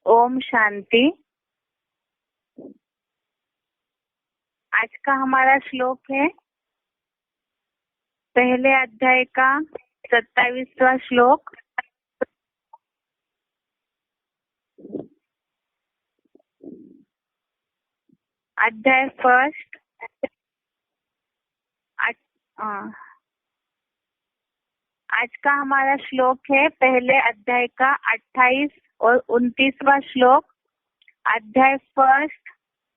ओम शांति। आज का हमारा श्लोक है पहले अध्याय का 27वां श्लोक। अध्याय फर्स्ट। आज का हमारा श्लोक है पहले अध्याय का 28 और 29वां श्लोक। अध्याय फर्स्ट,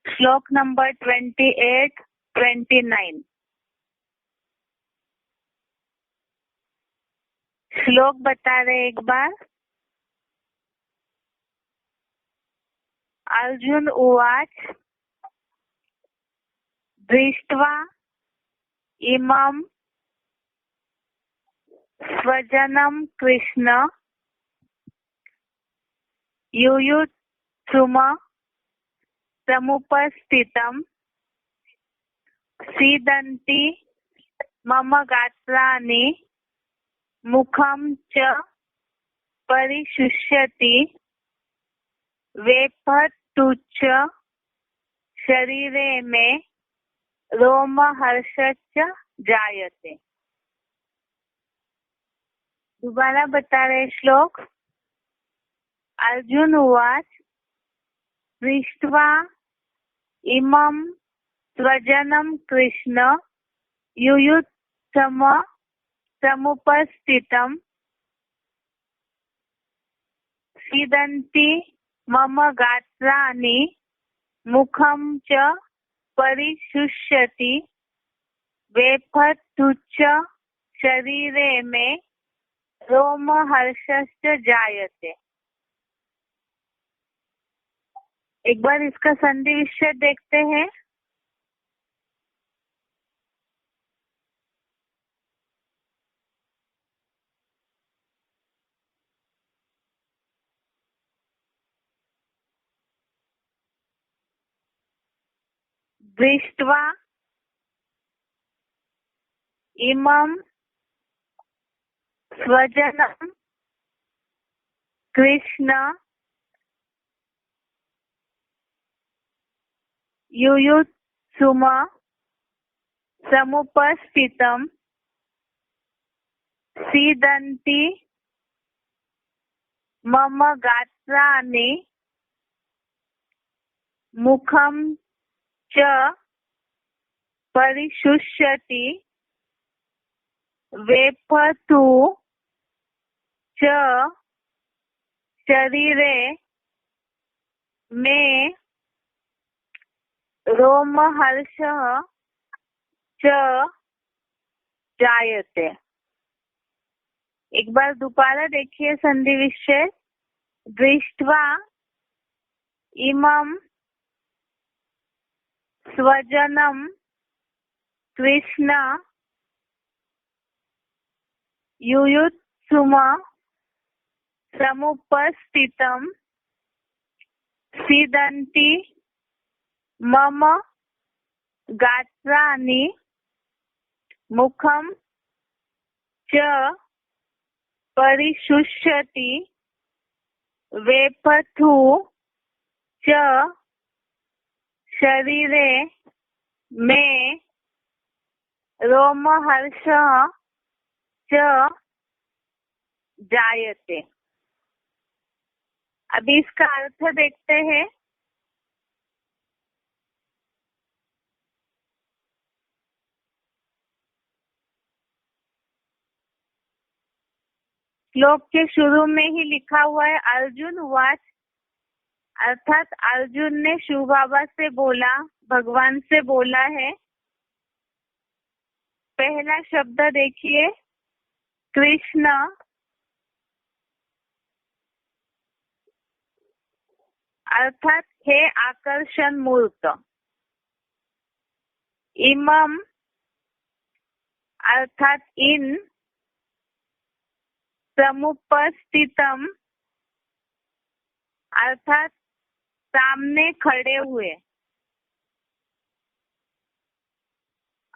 श्लोक नंबर 28, 29। श्लोक बता रहे एक बार। अर्जुन उवाच दृष्ट्वा इमं स्वजनं कृष्ण युयुत्सुम समुपस्थितं सीदन्ति मम गात्राणि मुखं च परिशुष्यति वेपतुच्च शरीरे मे रोमहर्षश्च जायते। दोबारा बता रहे श्लोक। अर्जुन उवाच दृष्ट्वा इमं स्वजनं कृष्ण युयुत्सम समुपस्थितं सीदन्ति मम गात्राणि मुखं च परिशुष्यति वेपतुच्च शरीरे मे रोमहर्षश्च जायते। एक बार इसका संधि विच्छेद देखते हैं। दृष्ट्वा इमं स्वजनं कृष्ण युयुत्सुम समुपस्थितं सीदन्ति मम गात्राणि मुखं च परिशुष्यति वेपतु च शरीरे मे रोमहर्षः च जायते। एक बार दोबारा देखिए संधि विच्छेद। दृष्ट्वा इमं स्वजनं कृष्ण युयुत्सुम समुपस्थितं सीदन्ति मम गात्राणि मुखं च परिशुष्यति वेपथु च शरीरे मे रोमहर्षः च जायते। अभी इसका अर्थ देखते हैं। श्लोक के शुरू में ही लिखा हुआ है अर्जुन उवाच, अर्थात अर्जुन ने शिव बाबा से बोला, भगवान से बोला है। पहला शब्द देखिए कृष्ण, अर्थात हे आकर्षण मूर्त। इमम, अर्थात इन। समुपस्थितम, अर्थात सामने खड़े हुए।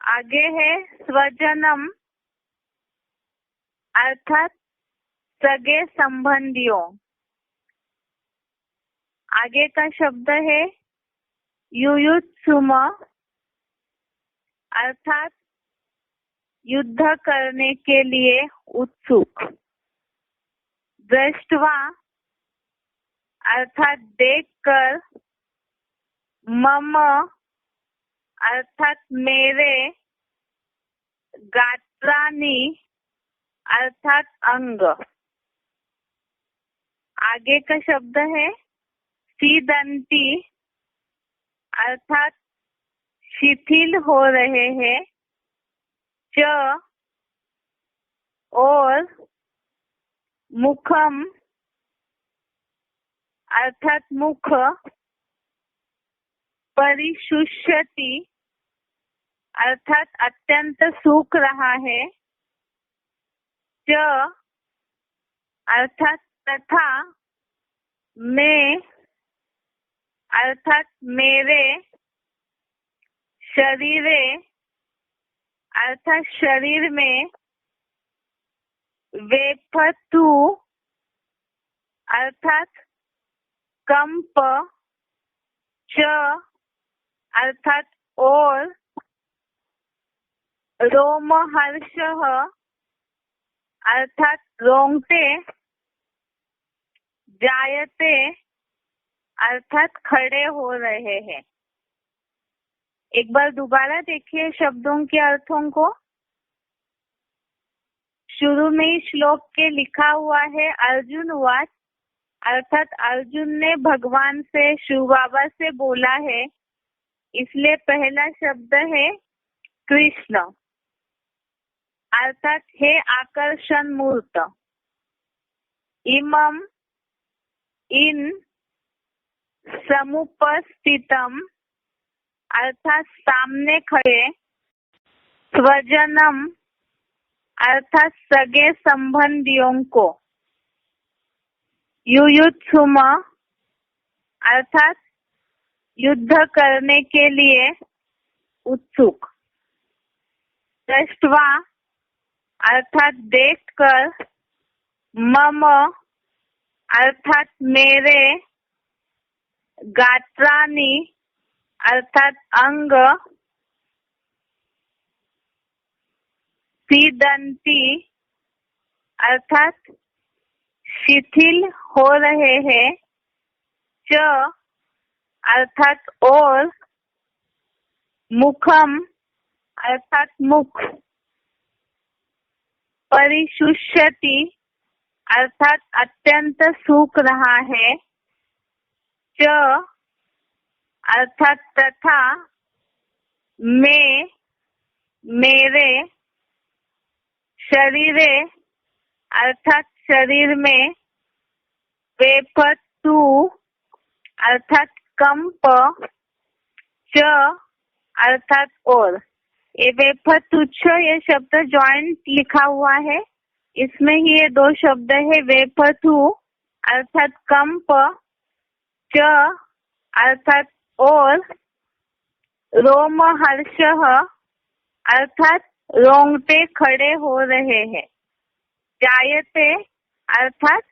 आगे है स्वजनम, अर्थात सगे संबंधियों। आगे का शब्द है युयुत्सुम, अर्थात युद्ध करने के लिए उत्सुक। दृष्टवा अर्थात देखकर, मम अर्थात मेरे, गात्राणि अर्थात अंग। आगे का शब्द है सीदंती, अर्थात शिथिल हो रहे हैं। च और मुखम अर्थात मुख, परिशुष्यति अर्थात अत्यंत सूख रहा है। च अर्थात तथा, मैं अर्थात मेरे, शरीरे अर्थात शरीर में, वेपतु अर्थात कंप, च अर्थात और, रोमहर्ष अर्थात रोंगटे, जायते अर्थात खड़े हो रहे हैं। एक बार दोबारा देखिए शब्दों के अर्थों को। शुरू में ही श्लोक के लिखा हुआ है अर्जुन वाच, अर्थात अर्जुन ने भगवान से, शिव बाबा से बोला है, इसलिए पहला शब्द है कृष्ण, अर्थात हे आकर्षण मूर्त। इमम इन, समुपस्थितम अर्थात सामने खड़े, स्वजनम अर्थात सगे संबंधियों को, युयुत्सुम अर्थात युद्ध करने के लिए उत्सुक। दृष्टवा अर्थात देखकर, मम अर्थात मेरे, गात्राणि अर्थात अंग, सीदंती अर्थात शिथिल हो रहे हैं। च अर्थात और, मुखम अर्थात मुख, परिशुष्यति अर्थात अत्यंत सूख रहा है। च अर्थात तथा, मैं मेरे, शरीरे अर्थात शरीर में, वेपतु अर्थात कंप, च अर्थात और। ये वेपतुच्छ ये शब्द जॉइंट लिखा हुआ है, इसमें ही ये दो शब्द है, वेपतु अर्थात कंप, च अर्थात और, रोमहर्ष अर्थात रोंगटे खड़े हो रहे हैं। जायते अर्थात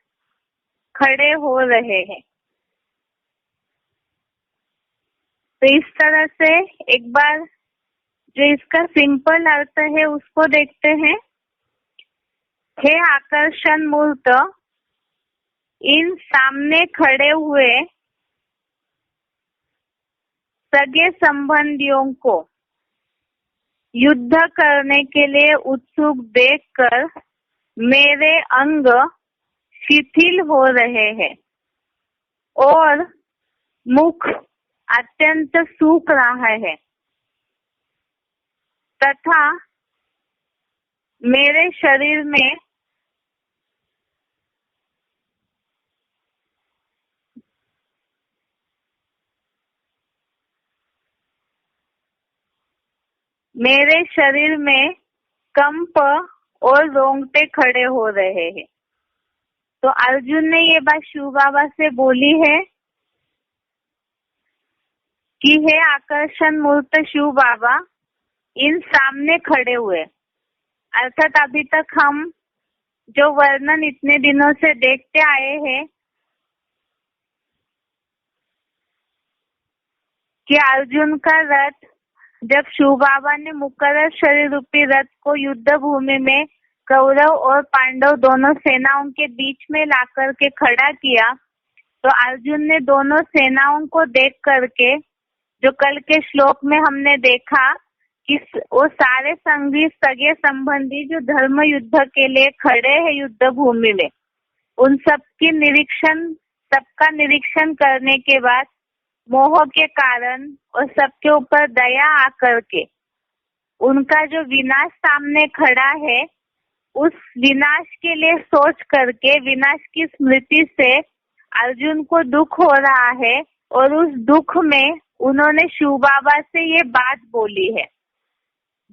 खड़े हो रहे हैं। तो इस तरह से एक बार जो इसका सिंपल अर्थ है उसको देखते हैं। हे आकर्षण मूर्त, इन सामने खड़े हुए सगे संबंधियों को युद्ध करने के लिए उत्सुक देखकर मेरे अंग शिथिल हो रहे हैं और मुख अत्यंत सूख रहा है, तथा मेरे शरीर में कंप और रोंगटे खड़े हो रहे हैं। तो अर्जुन ने ये बात शिव बाबा से बोली है कि हे आकर्षण मूर्त शिव बाबा, इन सामने खड़े हुए, अर्थात अभी तक हम जो वर्णन इतने दिनों से देखते आए हैं, कि अर्जुन का रथ जब शिव बाबा ने मुकर्रर शरीर रूपी रथ को युद्ध भूमि में कौरव और पांडव दोनों सेनाओं के बीच में ला करके खड़ा किया, तो अर्जुन ने दोनों सेनाओं को देख करके, जो कल के श्लोक में हमने देखा कि वो सारे संगी सगे संबंधी जो धर्म युद्ध के लिए खड़े हैं युद्ध भूमि में, उन सबका निरीक्षण करने के बाद मोह के कारण और सबके ऊपर दया आकर के उनका जो विनाश सामने खड़ा है, उस विनाश के लिए सोच करके, विनाश की स्मृति से अर्जुन को दुख हो रहा है और उस दुख में उन्होंने शिव बाबा से ये बात बोली है।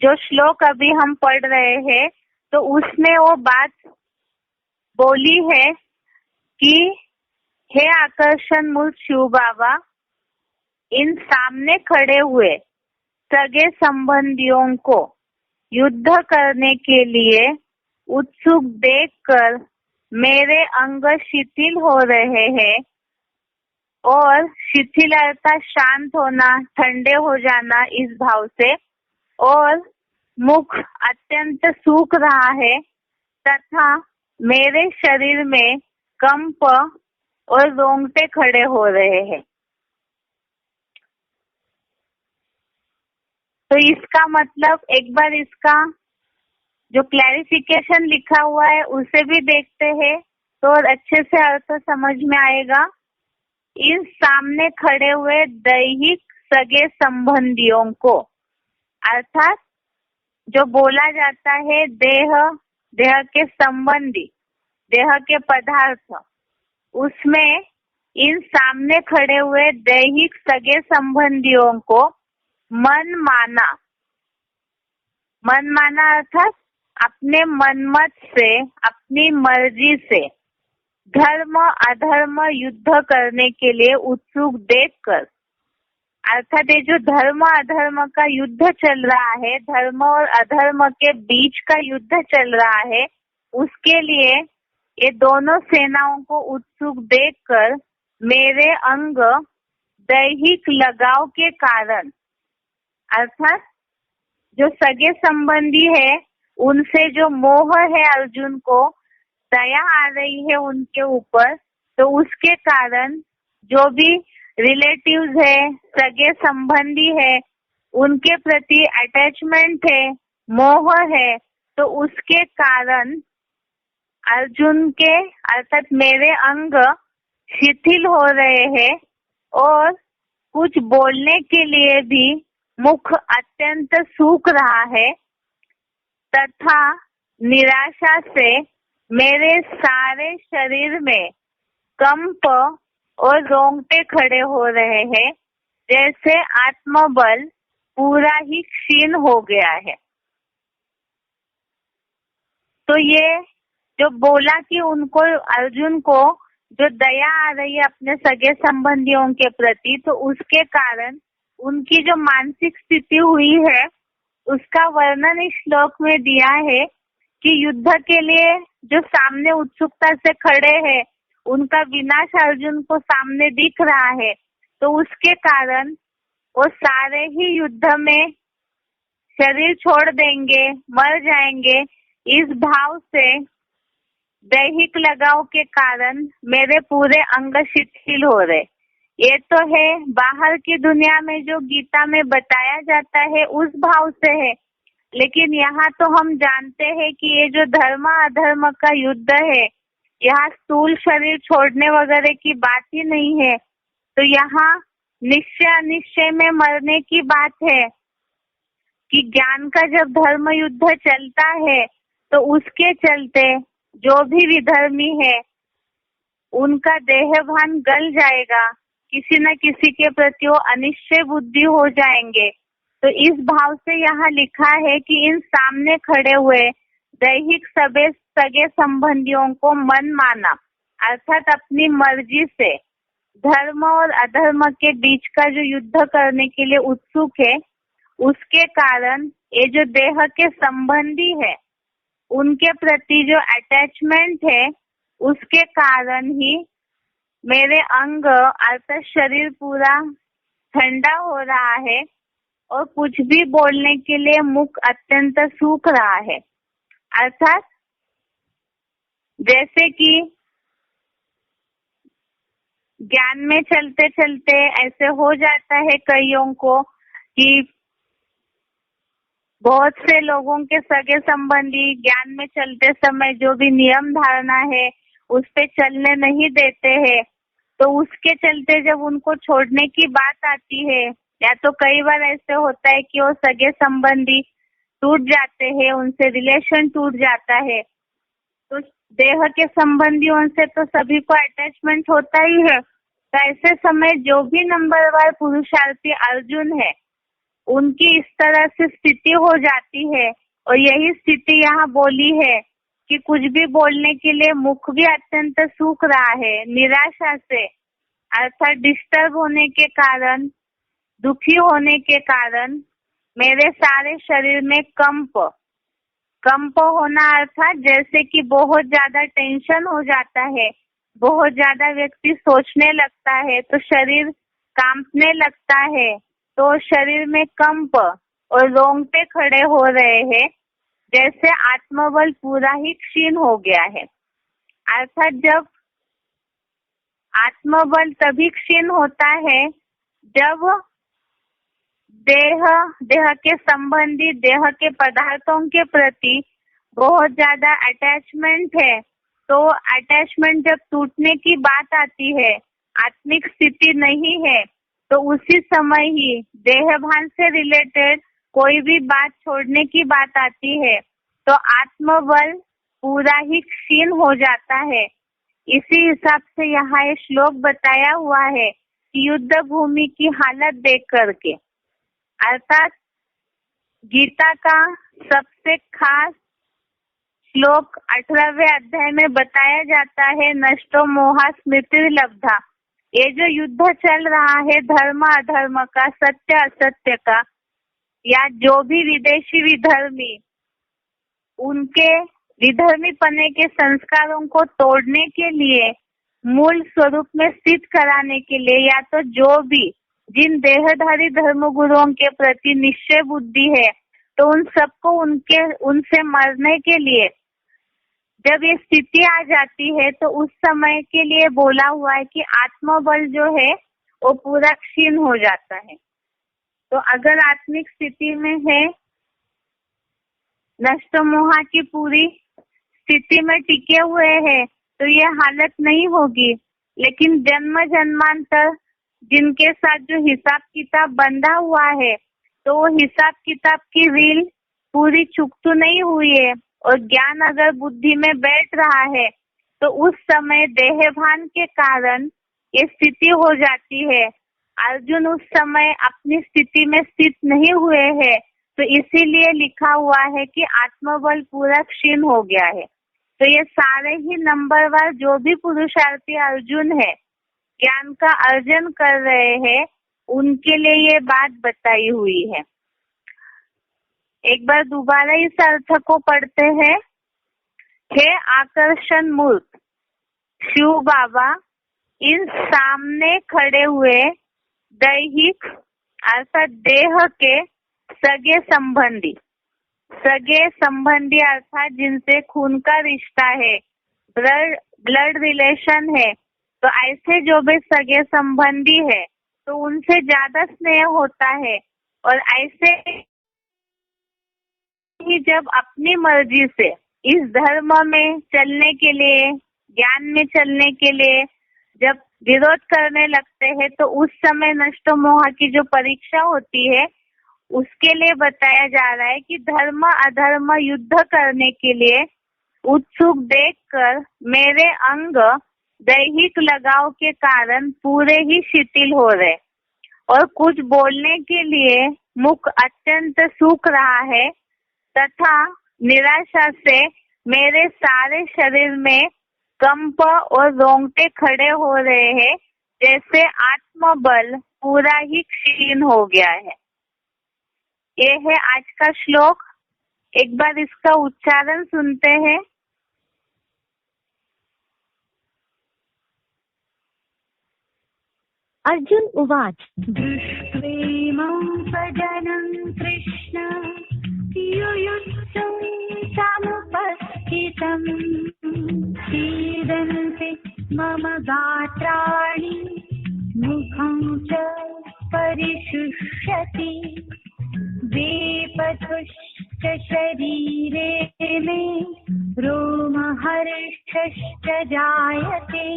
जो श्लोक अभी हम पढ़ रहे हैं तो उसमें वो बात बोली है कि हे आकर्षण मूल शिव बाबा, इन सामने खड़े हुए सगे संबंधियों को युद्ध करने के लिए उत्सुक देखकर मेरे अंग शिथिल हो रहे हैं और शिथिल अर्थात शांत होना, ठंडे हो जाना इस भाव से, और मुख अत्यंत सूख रहा है तथा मेरे शरीर में कंप और रोंगटे खड़े हो रहे हैं। तो इसका मतलब एक बार इसका जो क्लैरिफिकेशन लिखा हुआ है उसे भी देखते हैं तो और अच्छे से अर्थ समझ में आएगा। इन सामने खड़े हुए दैहिक सगे संबंधियों को, अर्थात जो बोला जाता है देह के संबंधी, देह के पदार्थ, उसमें इन सामने खड़े हुए दैहिक सगे संबंधियों को मन माना अर्थात अपने मनमत से, अपनी मर्जी से धर्म अधर्म युद्ध करने के लिए उत्सुक देखकर, अर्थात ये जो धर्म अधर्म का युद्ध चल रहा है, धर्म और अधर्म के बीच का युद्ध चल रहा है, उसके लिए ये दोनों सेनाओं को उत्सुक देखकर मेरे अंग दैहिक लगाव के कारण, अर्थात जो सगे संबंधी है उनसे जो मोह है, अर्जुन को दया आ रही है उनके ऊपर, तो उसके कारण जो भी रिलेटिव्स है, सगे संबंधी है, उनके प्रति अटैचमेंट है, मोह है, तो उसके कारण अर्जुन के अर्थात मेरे अंग शिथिल हो रहे हैं और कुछ बोलने के लिए भी मुख अत्यंत सूख रहा है तथा निराशा से मेरे सारे शरीर में कंप और रोंगटे खड़े हो रहे हैं, जैसे आत्मबल पूरा ही क्षीण हो गया है। तो ये जो बोला कि उनको, अर्जुन को जो दया आ रही है अपने सगे संबंधियों के प्रति, तो उसके कारण उनकी जो मानसिक स्थिति हुई है उसका वर्णन इस श्लोक में दिया है कि युद्ध के लिए जो सामने उत्सुकता से खड़े हैं उनका विनाश अर्जुन को सामने दिख रहा है, तो उसके कारण वो सारे ही युद्ध में शरीर छोड़ देंगे, मर जाएंगे, इस भाव से दैहिक लगाव के कारण मेरे पूरे अंग शिथिल हो रहे। ये तो है बाहर की दुनिया में जो गीता में बताया जाता है उस भाव से है, लेकिन यहाँ तो हम जानते हैं कि ये जो धर्म अधर्म का युद्ध है, यहाँ स्थूल शरीर छोड़ने वगैरह की बात ही नहीं है। तो यहाँ निश्चय अनिश्चय में मरने की बात है कि ज्ञान का जब धर्म युद्ध चलता है तो उसके चलते जो भी विधर्मी है उनका देहभान गल जाएगा, किसी न किसी के प्रति वो अनिश्चय बुद्धि हो जाएंगे। तो इस भाव से यहाँ लिखा है कि इन सामने खड़े हुए दैहिक सगे संबंधियों को मन माना, अर्थात अपनी मर्जी से धर्म और अधर्म के बीच का जो युद्ध करने के लिए उत्सुक है, उसके कारण ये जो देह के संबंधी है उनके प्रति जो अटैचमेंट है उसके कारण ही मेरे अंग अर्थात शरीर पूरा ठंडा हो रहा है और कुछ भी बोलने के लिए मुख अत्यंत सूख रहा है। अर्थात जैसे कि ज्ञान में चलते चलते ऐसे हो जाता है कईयों को कि बहुत से लोगों के सगे संबंधी ज्ञान में चलते समय जो भी नियम धारणा है उस पे चलने नहीं देते हैं, तो उसके चलते जब उनको छोड़ने की बात आती है या तो कई बार ऐसे होता है कि वो सगे संबंधी टूट जाते हैं, उनसे रिलेशन टूट जाता है, तो देह के संबंधियों से तो सभी को अटैचमेंट होता ही है। तो ऐसे समय जो भी नंबरवार पुरुषार्थी अर्जुन है उनकी इस तरह से स्थिति हो जाती है और यही स्थिति यहाँ बोली है कि कुछ भी बोलने के लिए मुख भी अत्यंत सूख रहा है निराशा से, अर्थात डिस्टर्ब होने के कारण, दुखी होने के कारण मेरे सारे शरीर में कंप होना, अर्थात जैसे कि बहुत ज्यादा टेंशन हो जाता है, बहुत ज्यादा व्यक्ति सोचने लगता है तो शरीर कांपने लगता है, तो शरीर में कंप और रोंगटे खड़े हो रहे हैं, जैसे आत्मबल पूरा ही क्षीण हो गया है। अर्थात जब आत्मबल तभी क्षीण होता है जब देह के संबंधी, देह के पदार्थों के प्रति बहुत ज्यादा अटैचमेंट है, तो अटैचमेंट जब टूटने की बात आती है, आत्मिक स्थिति नहीं है, तो उसी समय ही देहभान से रिलेटेड कोई भी बात छोड़ने की बात आती है तो आत्मबल पूरा ही क्षीण हो जाता है। इसी हिसाब से यहाँ ये श्लोक बताया हुआ है कि युद्ध भूमि की हालत देख करके, अर्थात गीता का सबसे खास श्लोक 18वें अध्याय में बताया जाता है, नष्टो मोहा स्मृति लब्धा। ये जो युद्ध चल रहा है धर्म अधर्म का, सत्य असत्य का, या जो भी विदेशी विधर्मी उनके विधर्मी पने के संस्कारों को तोड़ने के लिए, मूल स्वरूप में स्थित कराने के लिए, या तो जो भी जिन देहधारी धर्म गुरुओं के प्रति निश्चय बुद्धि है तो उन सबको उनसे मरने के लिए जब ये स्थिति आ जाती है तो उस समय के लिए बोला हुआ है कि आत्मबल जो है वो पूरा क्षीण हो जाता है। तो अगर आत्मिक स्थिति में है, नष्ट मोहा की पूरी स्थिति में टिके हुए हैं तो ये हालत नहीं होगी, लेकिन जन्म जन्मांतर जिनके साथ जो हिसाब किताब बंधा हुआ है तो वो हिसाब किताब की रील पूरी चुक तो नहीं हुई है और ज्ञान अगर बुद्धि में बैठ रहा है तो उस समय देहभान के कारण ये स्थिति हो जाती है। अर्जुन उस समय अपनी स्थिति में स्थित नहीं हुए हैं, तो इसीलिए लिखा हुआ है कि आत्मबल पूरा क्षीण हो गया है। तो ये सारे ही नंबरवार जो भी पुरुषार्थी अर्जुन है, ज्ञान का अर्जन कर रहे हैं, उनके लिए ये बात बताई हुई है। एक बार दोबारा इस अर्थ को पढ़ते हैं। हे आकर्षण मूर्त शिव बाबा, इन सामने खड़े हुए दैहिक अर्थात देह के सगे संबंधी अर्थात जिनसे खून का रिश्ता है, ब्लड रिलेशन है, तो ऐसे जो भी सगे संबंधी है तो उनसे ज्यादा स्नेह होता है, और ऐसे ही जब अपनी मर्जी से इस धर्म में चलने के लिए, ज्ञान में चलने के लिए जब विरोध करने लगते हैं तो उस समय नष्ट मोह की जो परीक्षा होती है उसके लिए बताया जा रहा है कि धर्म अधर्म युद्ध करने के लिए उत्सुक देखकर मेरे अंग दैहिक लगाव के कारण पूरे ही शिथिल हो रहे और कुछ बोलने के लिए मुख अत्यंत सूख रहा है तथा निराशा से मेरे सारे शरीर में कंप और रोंगटे खड़े हो रहे हैं, जैसे आत्मबल पूरा ही क्षीण हो गया है। ये है आज का श्लोक। एक बार इसका उच्चारण सुनते हैं। अर्जुन उवाच दृष्ट्वेमं सजनं कृष्ण युयुत्सं समुपस्थितं सीदन्ति मम गात्राणि मुखं च परिशुष्यति वेपथुश्च शरीरे मे रोमहर्षश्च जायते।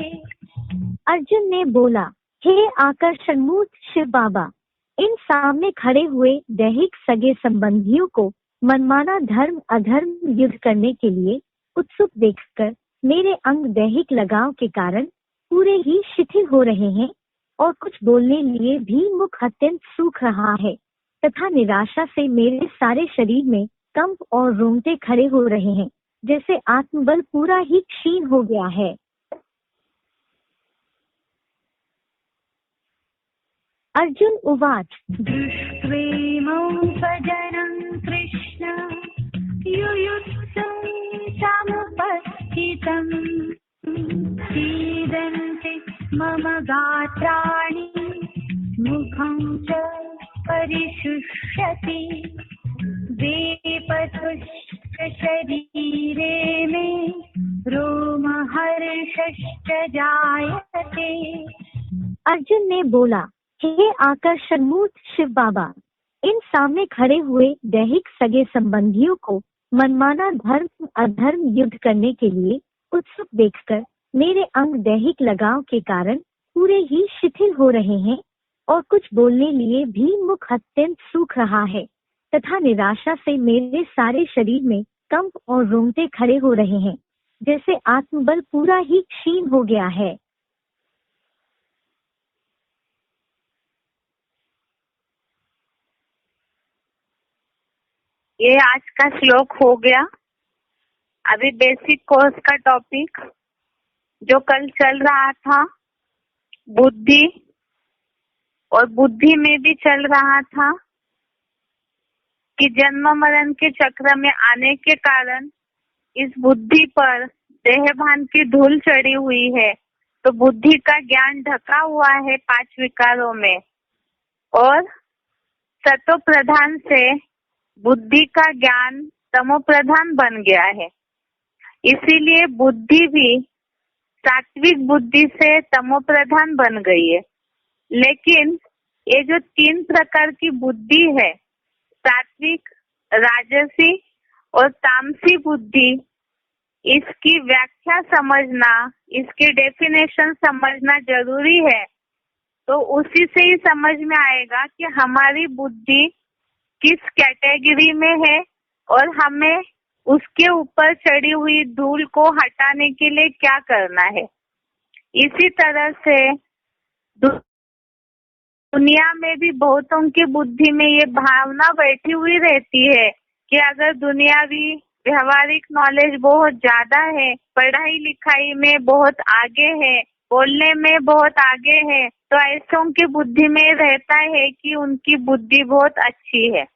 अर्जुन ने बोला, हे आकर्षण मूर्त शिव बाबा, इन सामने खड़े हुए दैहिक सगे संबंधियों को मनमाना धर्म अधर्म युद्ध करने के लिए उत्सुक देखकर मेरे अंग दैहिक लगाव के कारण पूरे ही शिथिल हो रहे हैं और कुछ बोलने लिए भी मुख अत्यंत सूख रहा है तथा निराशा से मेरे सारे शरीर में कंप और रोंगटे खड़े हो रहे हैं, जैसे आत्मबल पूरा ही क्षीण हो गया है। अर्जुन उवाच दृष्ट्वेमं सजनं कृष्ण युयुत्सं समुपस्थितं सीदन्ति मम गात्राणि मुखं च परिशुष्यति वेपथुश्च शरीरे मे रोमहर्षश्च जायते। अर्जुन ने बोला, हे आकर्षण मूर्त शिव बाबा, इन सामने खड़े हुए दैहिक सगे संबंधियों को मनमाना धर्म अधर्म युद्ध करने के लिए उत्सुक देखकर मेरे अंग दैहिक लगाव के कारण पूरे ही शिथिल हो रहे हैं और कुछ बोलने लिए भी मुख अत्यंत सूख रहा है तथा निराशा से मेरे सारे शरीर में कंप और रोंगटे खड़े हो रहे हैं, जैसे आत्मबल पूरा ही क्षीण हो गया है। ये आज का श्लोक हो गया। अभी बेसिक कोर्स का टॉपिक जो कल चल रहा था बुद्धि, और बुद्धि में भी चल रहा था कि जन्म मरण के चक्र में आने के कारण इस बुद्धि पर देहभान की धूल चढ़ी हुई है, तो बुद्धि का ज्ञान ढका हुआ है 5 विकारों में, और सतो प्रधान से बुद्धि का ज्ञान तमो प्रधान बन गया है। इसीलिए बुद्धि भी सात्विक बुद्धि से तमो प्रधान बन गई है। लेकिन ये जो 3 प्रकार की बुद्धि है, सात्विक, राजसी और तामसी बुद्धि, इसकी व्याख्या समझना, इसकी डेफिनेशन समझना जरूरी है। तो उसी से ही समझ में आएगा कि हमारी बुद्धि किस कैटेगरी में है और हमें उसके ऊपर चढ़ी हुई धूल को हटाने के लिए क्या करना है। इसी तरह से दुनिया में भी बहुतों की बुद्धि में ये भावना बैठी हुई रहती है कि अगर दुनियावी व्यवहारिक नॉलेज बहुत ज्यादा है, पढ़ाई लिखाई में बहुत आगे है, बोलने में बहुत आगे है, तो ऐसों की बुद्धि में रहता है कि उनकी बुद्धि बहुत अच्छी है।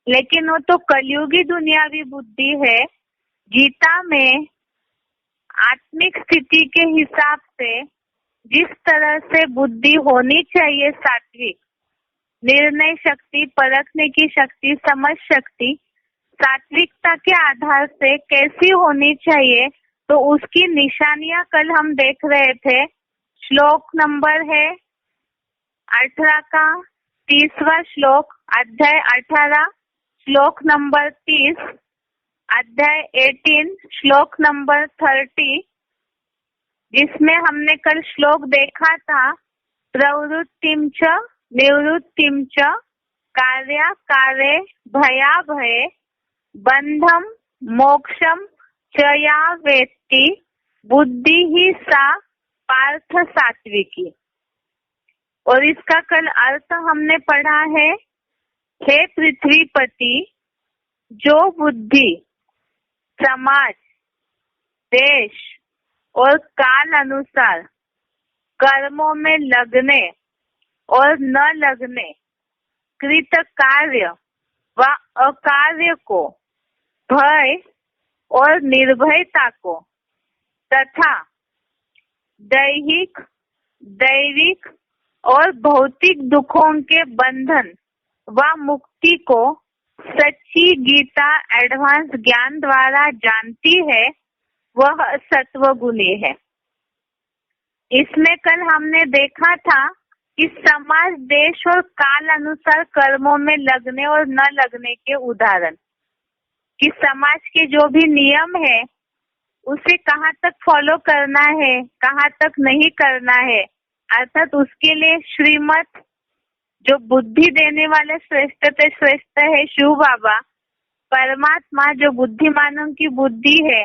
लेकिन वो तो कलयुगी दुनियावी बुद्धि है। गीता में आत्मिक स्थिति के हिसाब से जिस तरह से बुद्धि होनी चाहिए, सात्विक, निर्णय शक्ति, परखने की शक्ति, समझ शक्ति, सात्विकता के आधार से कैसी होनी चाहिए, तो उसकी निशानियां कल हम देख रहे थे। श्लोक नंबर है 18 का 30वां श्लोक, अध्याय 18, श्लोक नंबर 30, अध्याय 18, श्लोक नंबर 30, जिसमें हमने कल श्लोक देखा था, प्रवृत्तिम च निवृत्तिम च कार्याकारे भयाभये बंधम मोक्षम च या वेत्ति बुद्धि ही सा पार्थ सात्विकी। और इसका कल अर्थ हमने पढ़ा है, हे पृथ्वीपति, जो बुद्धि समाज, देश और काल अनुसार कर्मों में लगने और न लगने, कृत कार्य व अकार्य को, भय और निर्भयता को तथा दैहिक, दैविक और भौतिक दुखों के बंधन व मुक्ति को सच्ची गीता एडवांस ज्ञान द्वारा जानती है, वह सत्वगुणी है। इसमें कल हमने देखा था कि समाज, देश और काल अनुसार कर्मों में लगने और न लगने के उदाहरण, कि समाज के जो भी नियम है उसे कहाँ तक फॉलो करना है, कहाँ तक नहीं करना है, अर्थात उसके लिए श्रीमत जो बुद्धि देने वाले श्रेष्ठ से श्रेष्ठ है शिव बाबा, परमात्मा जो बुद्धिमानों की बुद्धि है,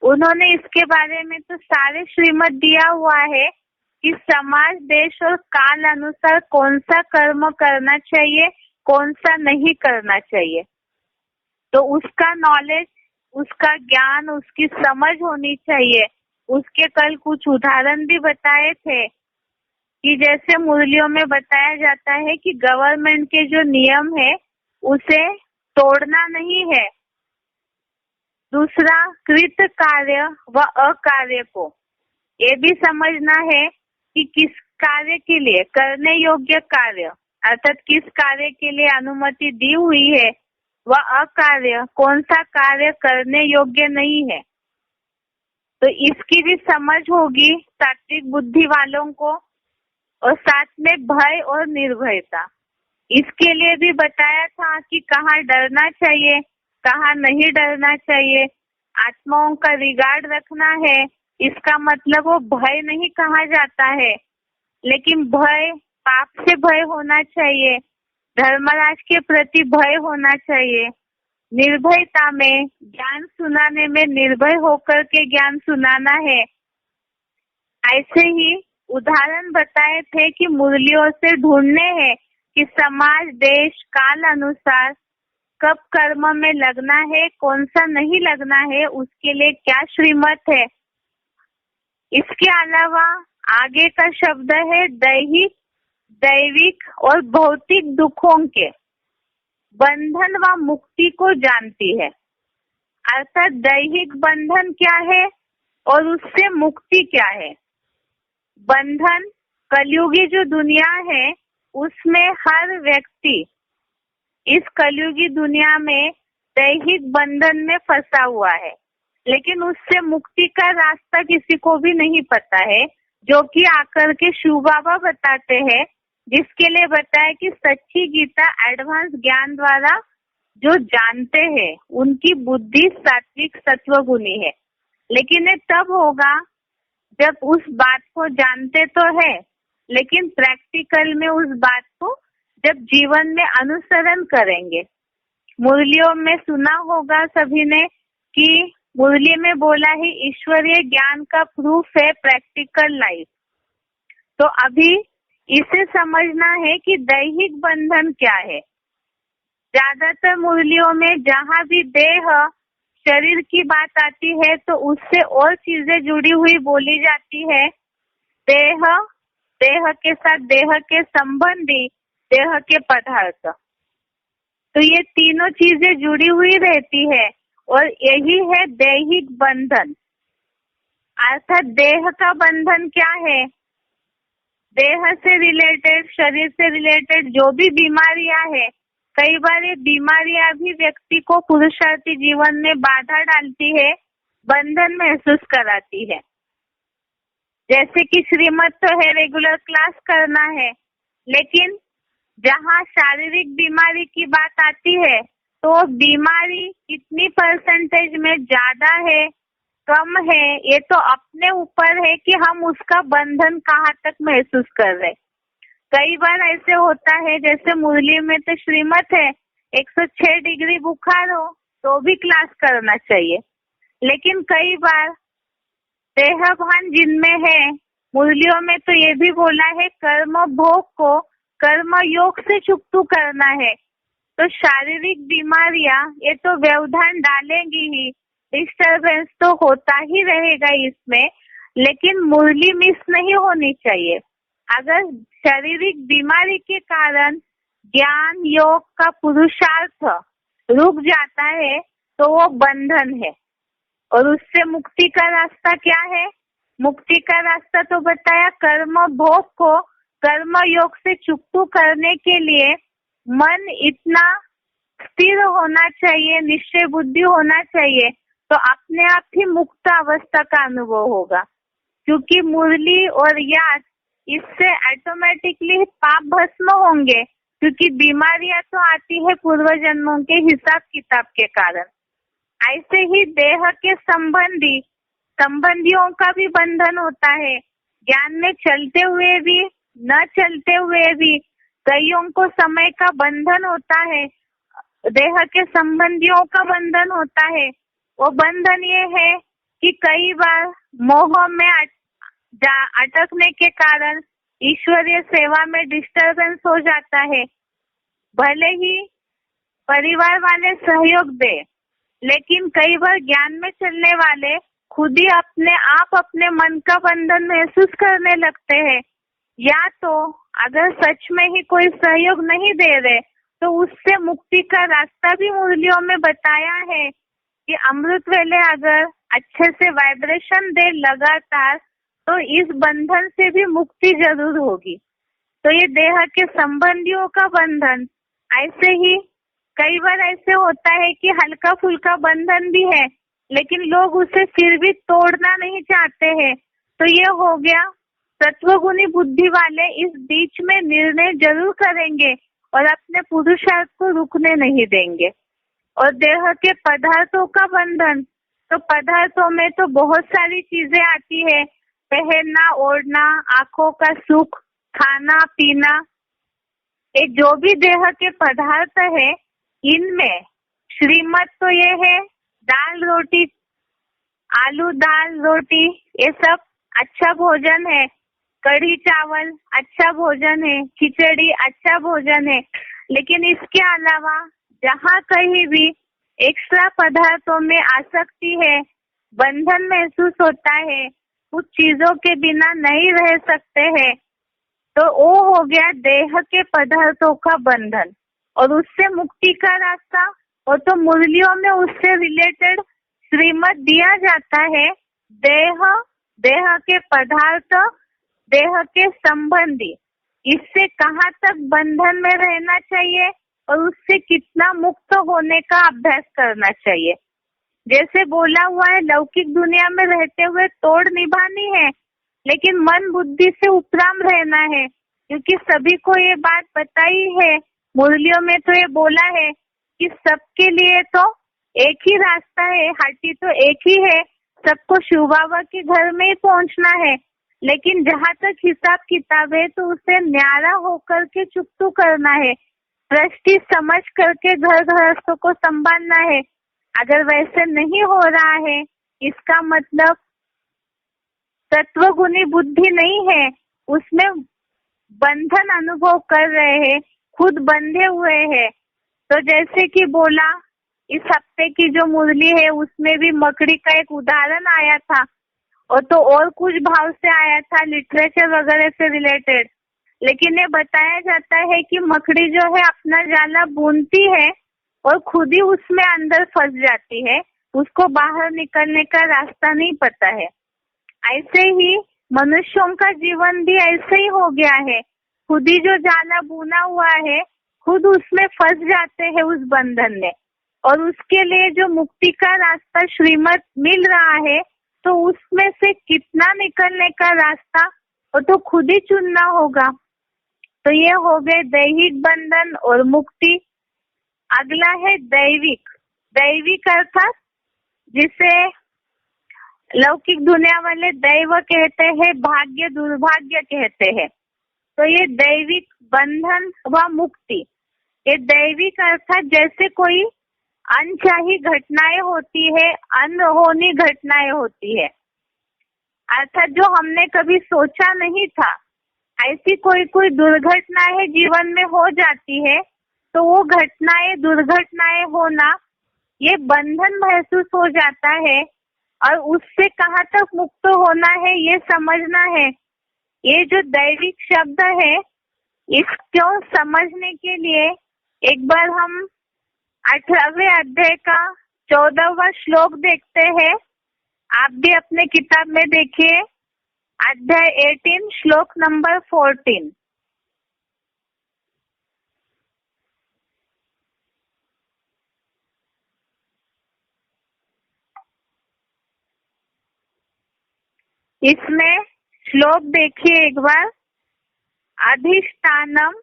उन्होंने इसके बारे में तो सारे श्रीमत दिया हुआ है कि समाज, देश और काल अनुसार कौन सा कर्म करना चाहिए, कौन सा नहीं करना चाहिए। तो उसका नॉलेज, उसका ज्ञान, उसकी समझ होनी चाहिए। उसके कल कुछ उदाहरण भी बताए थे कि जैसे मुरलियों में बताया जाता है कि गवर्नमेंट के जो नियम है उसे तोड़ना नहीं है। दूसरा, कृत कार्य व अकार्य को ये भी समझना है कि किस कार्य के लिए, करने योग्य कार्य अर्थात किस कार्य के लिए अनुमति दी हुई है, वह अकार्य कौन सा कार्य करने योग्य नहीं है। तो इसकी भी समझ होगी सात्विक बुद्धि वालों को। और साथ में भय और निर्भयता, इसके लिए भी बताया था कि कहाँ डरना चाहिए, कहाँ नहीं डरना चाहिए। आत्माओं का रिगार्ड रखना है, इसका मतलब वो भय नहीं कहा जाता है, लेकिन भय, पाप से भय होना चाहिए, धर्मराज के प्रति भय होना चाहिए। निर्भयता में ज्ञान सुनाने में निर्भय होकर के ज्ञान सुनाना है। ऐसे ही उदाहरण बताए थे कि मुरलियों से ढूंढने हैं कि समाज, देश, काल अनुसार कब कर्म में लगना है, कौन सा नहीं लगना है, उसके लिए क्या श्रीमत है। इसके अलावा आगे का शब्द है दैहिक, दैविक और भौतिक दुखों के बंधन व मुक्ति को जानती है। अर्थात दैहिक बंधन क्या है और उससे मुक्ति क्या है। बंधन, कलयुगी जो दुनिया है उसमें हर व्यक्ति इस कलयुगी दुनिया में दैहिक बंधन में फंसा हुआ है, लेकिन उससे मुक्ति का रास्ता किसी को भी नहीं पता है, जो कि आकर के शिव बाबा बताते हैं, जिसके लिए बताया कि सच्ची गीता एडवांस ज्ञान द्वारा जो जानते हैं उनकी बुद्धि सात्विक सत्वगुणी है। लेकिन ये तब होगा जब उस बात को जानते तो है, लेकिन प्रैक्टिकल में उस बात को जब जीवन में अनुसरण करेंगे। मुरलियों में सुना होगा सभी ने कि मुरली में बोला है ईश्वरीय ज्ञान का प्रूफ है प्रैक्टिकल लाइफ। तो अभी इसे समझना है कि दैहिक बंधन क्या है। ज्यादातर मुरलियों में जहाँ भी देह, शरीर की बात आती है तो उससे और चीजें जुड़ी हुई बोली जाती है। देह, देह के साथ देह के संबंधी, देह के पदार्थ, तो ये तीनों चीजें जुड़ी हुई रहती है और यही है दैहिक बंधन। अर्थात देह का बंधन क्या है, देह से रिलेटेड, शरीर से रिलेटेड जो भी बीमारियां है, कई बार ये बीमारियां भी व्यक्ति को पुरुषार्थी जीवन में बाधा डालती है, बंधन महसूस कराती है। जैसे कि श्रीमत तो है रेगुलर क्लास करना है, लेकिन जहाँ शारीरिक बीमारी की बात आती है तो बीमारी कितनी परसेंटेज में ज्यादा है, कम है, ये तो अपने ऊपर है कि हम उसका बंधन कहाँ तक महसूस कर रहे। कई बार ऐसे होता है, जैसे मुरली में तो श्रीमत है 106 डिग्री बुखार हो तो भी क्लास करना चाहिए, लेकिन कई बार देह भान जिनमें है, मुरलियों में तो ये भी बोला है कर्म भोग को कर्म योग से चुकतू करना है। तो शारीरिक बीमारियां ये तो व्यवधान डालेंगी ही, डिस्टर्बेंस तो होता ही रहेगा इसमें, लेकिन मुरली मिस नहीं होनी चाहिए। अगर शारीरिक बीमारी के कारण ज्ञान योग का पुरुषार्थ रुक जाता है तो वो बंधन है। और उससे मुक्ति का रास्ता क्या है, मुक्ति का रास्ता तो बताया कर्म भोग को कर्म योग से चुकतू करने के लिए मन इतना स्थिर होना चाहिए, निश्चय बुद्धि होना चाहिए, तो अपने आप ही मुक्त अवस्था का अनुभव होगा। क्योंकि मुरली और याद इससे ऑटोमेटिकली पाप भस्म होंगे, क्योंकि बीमारियां तो आती है पूर्व जन्मों के हिसाब किताब के कारण। ऐसे ही देह के संबंधियों का भी बंधन होता है। ज्ञान में चलते हुए भी न चलते हुए भी कईयों को समय का बंधन होता है, देह के संबंधियों का बंधन होता है। वो बंधन ये है कि कई बार मोह में अटकने के कारण ईश्वरीय सेवा में डिस्टरबेंस हो जाता है। भले ही परिवार वाले सहयोग दे, लेकिन कई बार ज्ञान में चलने वाले खुद ही अपने आप अपने मन का बंधन महसूस करने लगते हैं। या तो अगर सच में ही कोई सहयोग नहीं दे रहे तो उससे मुक्ति का रास्ता भी मुरलियों में बताया है कि अमृत वेले अगर अच्छे से वाइब्रेशन दे लगातार तो इस बंधन से भी मुक्ति जरूर होगी। तो ये देह के संबंधियों का बंधन, ऐसे ही कई बार ऐसे होता है कि हल्का फुल्का बंधन भी है, लेकिन लोग उसे फिर भी तोड़ना नहीं चाहते हैं। तो ये हो गया, तत्वगुणी बुद्धि वाले इस बीच में निर्णय जरूर करेंगे और अपने पुरुषार्थ को रुकने नहीं देंगे। और देह के पदार्थों का बंधन, तो पदार्थों में तो बहुत सारी चीजें आती है, पहनना ओढ़ना, आंखों का सुख, खाना पीना, ये जो भी देह के पदार्थ है, इनमें श्रीमत तो ये है दाल रोटी, आलू दाल रोटी, ये सब अच्छा भोजन है। कढ़ी चावल अच्छा भोजन है, खिचड़ी अच्छा भोजन है। लेकिन इसके अलावा जहाँ कहीं भी एक्स्ट्रा पदार्थों में आसक्ति है, बंधन महसूस होता है, कुछ चीजों के बिना नहीं रह सकते हैं, तो वो हो गया देह के पदार्थों का बंधन। और उससे मुक्ति का रास्ता, और तो मुरलियों में उससे रिलेटेड श्रीमत दिया जाता है। देह के पदार्थ, देह के संबंधी, इससे कहाँ तक बंधन में रहना चाहिए और उससे कितना मुक्त होने का अभ्यास करना चाहिए। जैसे बोला हुआ है, लौकिक दुनिया में रहते हुए तोड़ निभानी है, लेकिन मन बुद्धि से उपराम रहना है। क्योंकि सभी को ये बात बताई है, मुरलियों में तो ये बोला है कि सबके लिए तो एक ही रास्ता है, हाथी तो एक ही है, सबको शिव बाबा के घर में ही पहुंचना है। लेकिन जहाँ तक हिसाब किताब है तो उसे न्यारा होकर के चुकतू करना है, दृष्टि समझ करके घर गृहस्थों को संभालना है। अगर वैसे नहीं हो रहा है, इसका मतलब तत्वगुणी बुद्धि नहीं है, उसमें बंधन अनुभव कर रहे हैं, खुद बंधे हुए हैं। तो जैसे कि बोला, इस हफ्ते की जो मुरली है उसमें भी मकड़ी का एक उदाहरण आया था, और तो और कुछ भाव से आया था, लिटरेचर वगैरह से रिलेटेड। लेकिन ये बताया जाता है कि मकड़ी जो है अपना जाला बुनती है और खुद ही उसमें अंदर फंस जाती है, उसको बाहर निकलने का रास्ता नहीं पता है। ऐसे ही मनुष्यों का जीवन भी ऐसे ही हो गया है, खुद ही जो जाला बुना हुआ है, खुद उसमें फंस जाते हैं उस बंधन में। और उसके लिए जो मुक्ति का रास्ता श्रीमत मिल रहा है, तो उसमें से कितना निकलने का रास्ता वो तो खुद ही चुनना होगा। तो ये हो गए दैहिक बंधन और मुक्ति। अगला है दैविक। दैविक अर्थात जिसे लौकिक दुनिया वाले दैव कहते हैं, भाग्य दुर्भाग्य कहते हैं। तो ये दैविक बंधन व मुक्ति, ये दैविक अर्थात जैसे कोई अनचाही घटनाएं होती है, अनहोनी घटनाएं होती है, अर्थात जो हमने कभी सोचा नहीं था, ऐसी कोई दुर्घटनाएं जीवन में हो जाती है। तो वो घटनाएं, दुर्घटनाएं होना, ये बंधन महसूस हो जाता है, और उससे कहाँ तक मुक्त होना है ये समझना है। ये जो दैविक शब्द है, इसको समझने के लिए एक बार हम 18वें अध्याय का 14वां श्लोक देखते हैं। आप भी अपने किताब में देखिए, अध्याय 18 श्लोक नंबर 14। इसमें श्लोक देखिए एक बार। अधिष्ठानम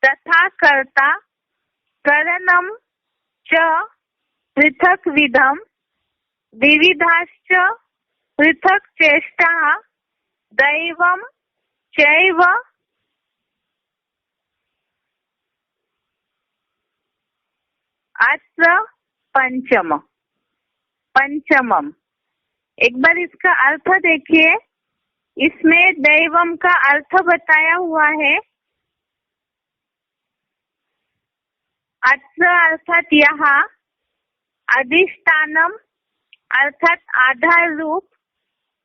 तथा कर्ता करणम च पृथक विधम विविधाश्च पृथक चेष्टा दैवम चैव अत्र पंचमम। एक बार इसका अर्थ देखिए। इसमें दैवम का अर्थ बताया हुआ है। अत्र अर्थात यहाँ, अधिष्ठानम अर्थात आधार रूप,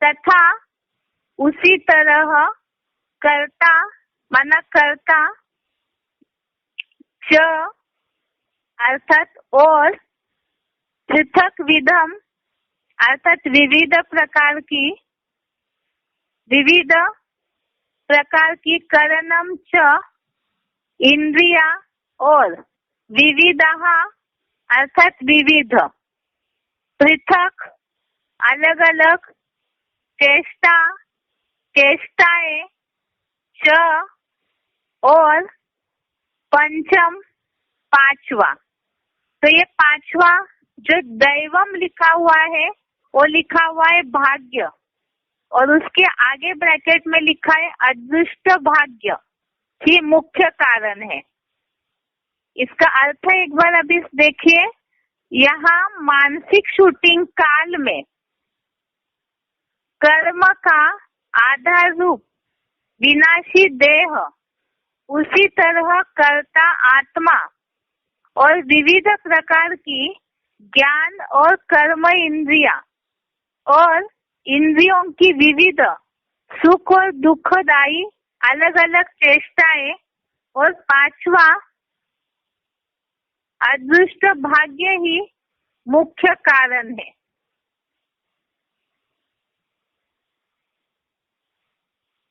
तथा उसी तरह, कर्ता माना कर्ता, च अर्थात और, पृथक विधम अर्थात विविध प्रकार की, करणम च इंद्रिया और, विविधः अर्थात विविध, पृथक अलग अलग, चेष्टाएं, च और, पंचम पांचवा। तो ये पांचवा जो दैवम लिखा हुआ है वो लिखा हुआ है भाग्य, और उसके आगे ब्रैकेट में लिखा है अदृष्ट भाग्य ही मुख्य कारण है। इसका अर्थ एक बार अभी देखिए। यहाँ मानसिक शूटिंग काल में कर्म का आधार रूप विनाशी देह, उसी तरह कर्ता आत्मा और विविध प्रकार की ज्ञान और कर्म इंद्रिया और इंद्रियों की विविध सुख और दुखदायी अलग अलग चेष्टाएं, और पांचवा अदृष्ट भाग्य ही मुख्य कारण है।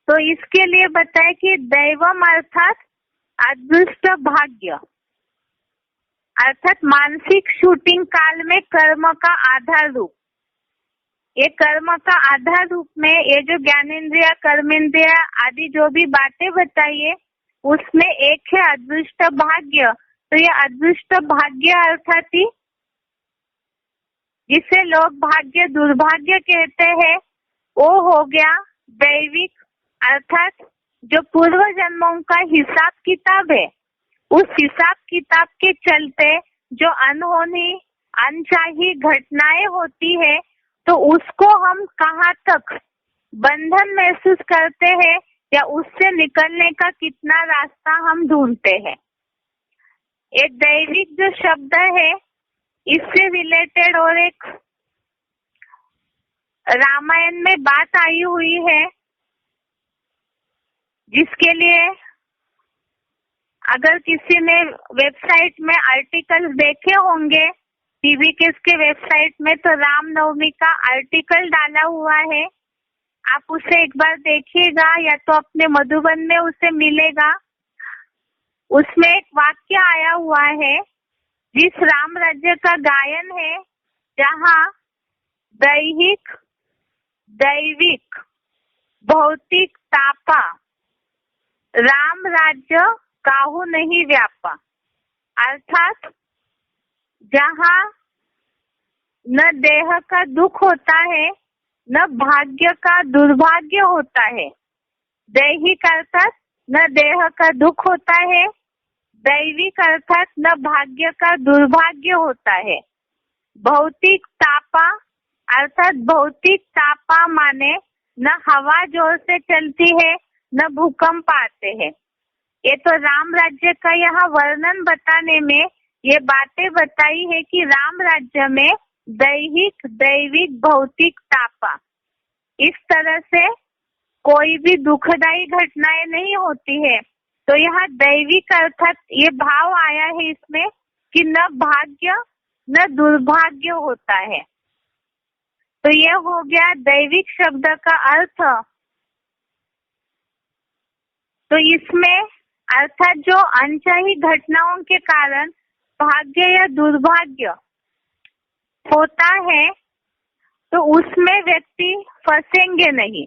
तो इसके लिए बताए कि दैवम अर्थात अदृष्ट भाग्य, अर्थात मानसिक शूटिंग काल में कर्म का आधार रूप। ये कर्म का आधार रूप में ये जो ज्ञानेंद्रिया, कर्मेंद्रिया आदि जो भी बातें बताइए, उसमें एक है अदृष्ट भाग्य। तो ये अदृष्ट भाग्य अर्थात ही जिसे लोग भाग्य दुर्भाग्य कहते हैं, वो हो गया दैविक, अर्थात जो पूर्व जन्मों का हिसाब किताब है, उस हिसाब किताब के चलते जो अनहोनी अनचाही घटनाएं होती है, तो उसको हम कहाँ तक बंधन महसूस करते हैं या उससे निकलने का कितना रास्ता हम ढूंढते हैं। ये दैविक जो शब्द है, इससे रिलेटेड और एक रामायण में बात आई हुई है, जिसके लिए अगर किसी ने वेबसाइट में आर्टिकल देखे होंगे, टीवीकेस के वेबसाइट में, तो रामनवमी का आर्टिकल डाला हुआ है। आप उसे एक बार देखिएगा, या तो अपने मधुबन में उसे मिलेगा। उसमें एक वाक्य आया हुआ है, जिस राम राज्य का गायन है, जहाँ दैहिक दैविक भौतिक तापा राम राज्य काहू नहीं व्यापा, अर्थात जहाँ न देह का दुख होता है, न भाग्य का दुर्भाग्य होता है। दैहिक अर्थात न देह का दुख होता है, दैविक अर्थात न भाग्य का दुर्भाग्य होता है। भौतिक तापा अर्थात भौतिक तापा माने न हवा जोर से चलती है, न भूकंप आते हैं। ये तो राम राज्य का यहाँ वर्णन बताने में ये बातें बताई है कि राम राज्य में दैहिक दैविक भौतिक तापा, इस तरह से कोई भी दुखदायी घटनाएं नहीं होती है। तो यहाँ दैविक अर्थात ये भाव आया है इसमें कि न भाग्य न दुर्भाग्य होता है। तो ये हो गया दैविक शब्द का अर्थ। तो इसमें अर्थात जो अनचाही घटनाओं के कारण भाग्य या दुर्भाग्य होता है, तो उसमें व्यक्ति फंसेंगे नहीं,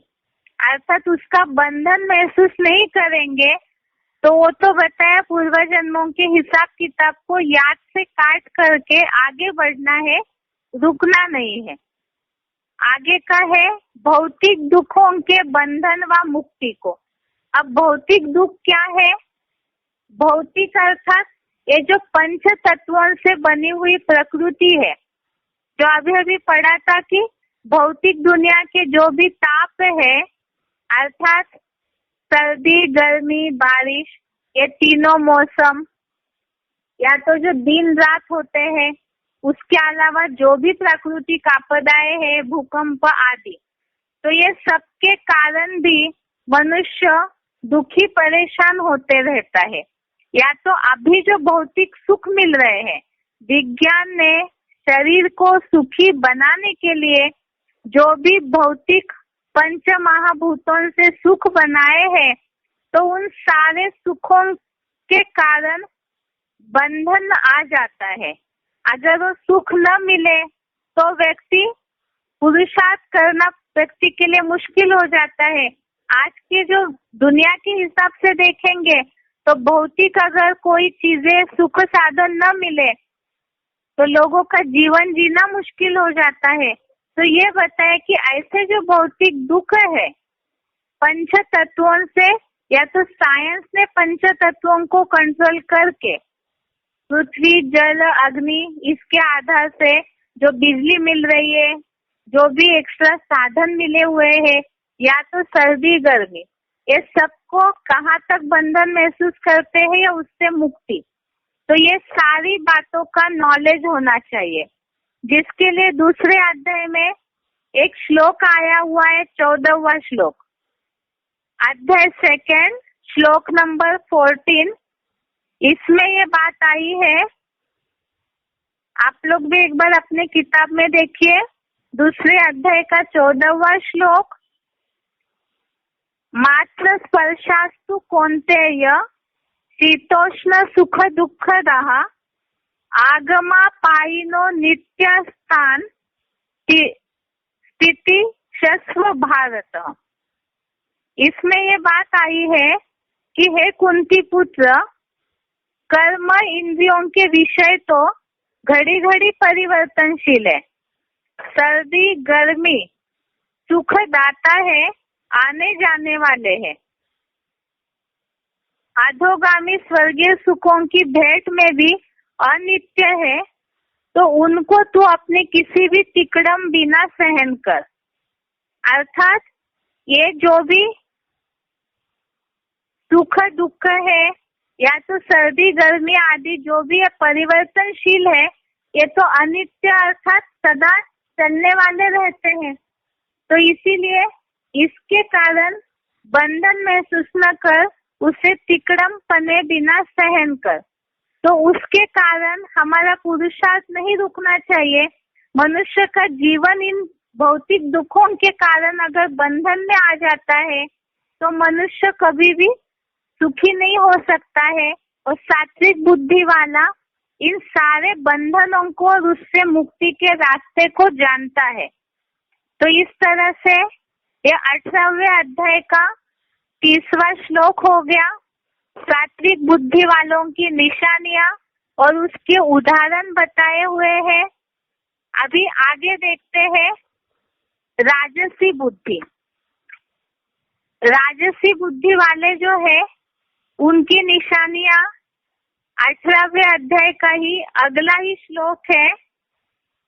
अर्थात उसका बंधन महसूस नहीं करेंगे। तो वो तो बताया पूर्व जन्मों के हिसाब किताब को याद से काट करके आगे बढ़ना है, रुकना नहीं है। आगे का है भौतिक दुखों के बंधन व मुक्ति को। अब भौतिक दुख क्या है? भौतिक अर्थात ये जो पंच तत्वों से बनी हुई प्रकृति है, जो अभी अभी पढ़ा था कि भौतिक दुनिया के जो भी ताप है, अर्थात सर्दी, गर्मी, बारिश, ये तीनों मौसम, या तो जो दिन रात होते हैं, उसके अलावा जो भी प्राकृतिक आपदाएं हैं, भूकंप आदि, तो ये सबके कारण भी मनुष्य दुखी परेशान होते रहता है। या तो अभी जो भौतिक सुख मिल रहे हैं, विज्ञान ने शरीर को सुखी बनाने के लिए जो भी भौतिक पंच महाभूतों से सुख बनाए हैं, तो उन सारे सुखों के कारण बंधन आ जाता है। अगर वो सुख न मिले तो व्यक्ति पुरुषार्थ करना व्यक्ति के लिए मुश्किल हो जाता है। आज के जो दुनिया के हिसाब से देखेंगे तो भौतिक अगर कोई चीजें सुख साधन न मिले तो लोगों का जीवन जीना मुश्किल हो जाता है। तो ये बताए कि ऐसे जो भौतिक दुख है पंच तत्वों से, या तो साइंस ने पंच तत्वों को कंट्रोल करके पृथ्वी, जल, अग्नि, इसके आधार से जो बिजली मिल रही है, जो भी एक्स्ट्रा साधन मिले हुए हैं, या तो सर्दी, गर्मी, ये सबको कहाँ तक बंधन महसूस करते हैं या उससे मुक्ति, तो ये सारी बातों का नॉलेज होना चाहिए। जिसके लिए दूसरे अध्याय में एक श्लोक आया हुआ है, 14वां श्लोक, अध्याय 2 श्लोक नंबर 14। इसमें ये बात आई है, आप लोग भी एक बार अपने किताब में देखिए, दूसरे अध्याय का 14वां श्लोक, मात्र स्पर्शास्तु कौन्तेय शीतोष्ण सुख दुख रहा आगमा पाइनो नित्यस्थान स्थिति शस्व भारत। इसमें ये बात आई है कि हे कुंती पुत्र, कर्म इंद्रियों के विषय तो घड़ी घड़ी परिवर्तनशील है। सर्दी, गर्मी सुख दाता है, आने जाने वाले हैं। अधोगामी स्वर्गीय सुखों की भेंट में भी अनित्य है, तो उनको तू अपने किसी भी तिकड़म बिना सहन कर। अर्थात ये जो भी सुख दुख है, या तो सर्दी, गर्मी आदि जो भी है परिवर्तनशील है, ये तो अनित्य अर्थात सदा चलने वाले रहते हैं। तो इसीलिए इसके कारण बंधन महसूस न कर, उसे तिकड़म पने बिना सहन कर। तो उसके कारण हमारा पुरुषार्थ नहीं रुकना चाहिए। मनुष्य का जीवन इन भौतिक दुखों के कारण अगर बंधन में आ जाता है तो मनुष्य कभी भी सुखी नहीं हो सकता है, और सात्विक बुद्धि वाला इन सारे बंधनों को और उससे मुक्ति के रास्ते को जानता है। तो इस तरह से ये 18वें अध्याय का 30वां श्लोक हो गया, सात्विक बुद्धि वालों की निशानियां और उसके उदाहरण बताए हुए हैं। अभी आगे देखते हैं राजसी बुद्धि। राजसी बुद्धि वाले जो है उनकी निशानियां 18वें अध्याय का ही अगला ही श्लोक है,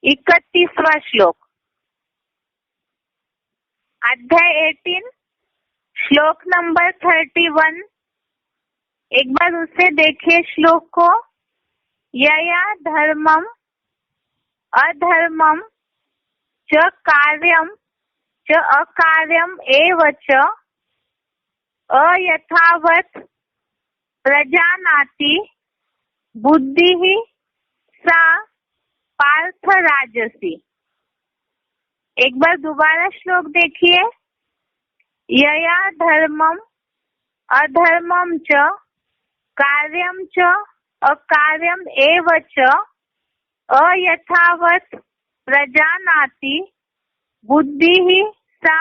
31वां श्लोक, अध्याय 18 श्लोक नंबर 31। एक बार उसे देखिए श्लोक को। यया धर्मम अधर्मम च कार्यम च अकार्यम एव च अयथावत् प्रजानाति बुद्धि सा पार्थ राजसी। एक बार दोबारा श्लोक देखिए। यया धर्मम अधर्मम च कार्यम च अकार्यम एव च अयथावत् प्रजानाति बुद्धि ही सा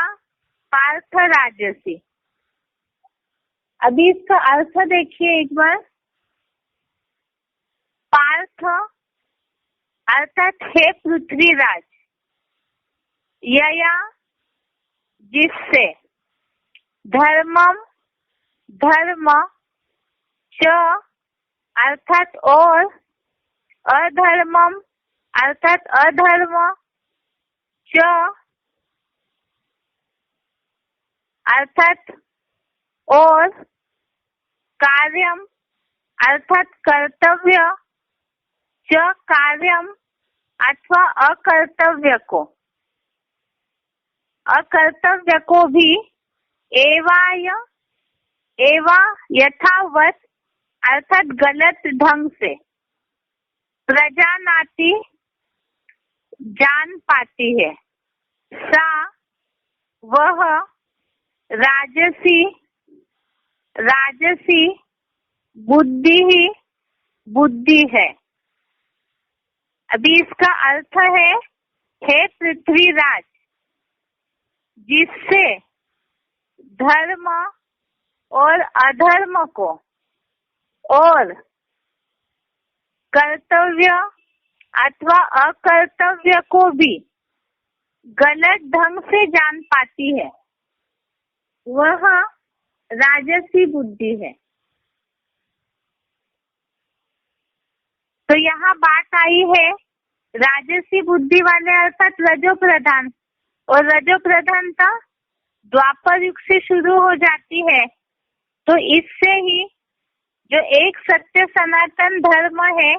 पार्थ राजसी। अभी इसका अर्थ देखिए एक बार। पार्थ अर्थात हे पृथ्वीराज, यया जिससे, धर्मम धर्म, च अर्थात और, अधर्मम अर्थात अधर्म, च अर्थात और, कार्यम अर्थात कर्तव्य, च कार्यम अथवा अकर्तव्य को भी, एवाय एवा यथावत अर्थात गलत ढंग से, प्रजानाति जान पाती है, सा वह, राजसी राजसी बुद्धि ही बुद्धि है। अभी इसका अर्थ है, हे पृथ्वीराज, जिससे धर्म और अधर्म को और कर्तव्य अथवा अकर्तव्य को भी गलत ढंग से जान पाती है, वह राजसी बुद्धि है। तो यहाँ बात आई है राजसी बुद्धि वाले अर्थात रजो प्रधान, और रजो प्रधानता द्वापर युग से शुरू हो जाती है। तो इससे ही जो एक सत्य सनातन धर्म है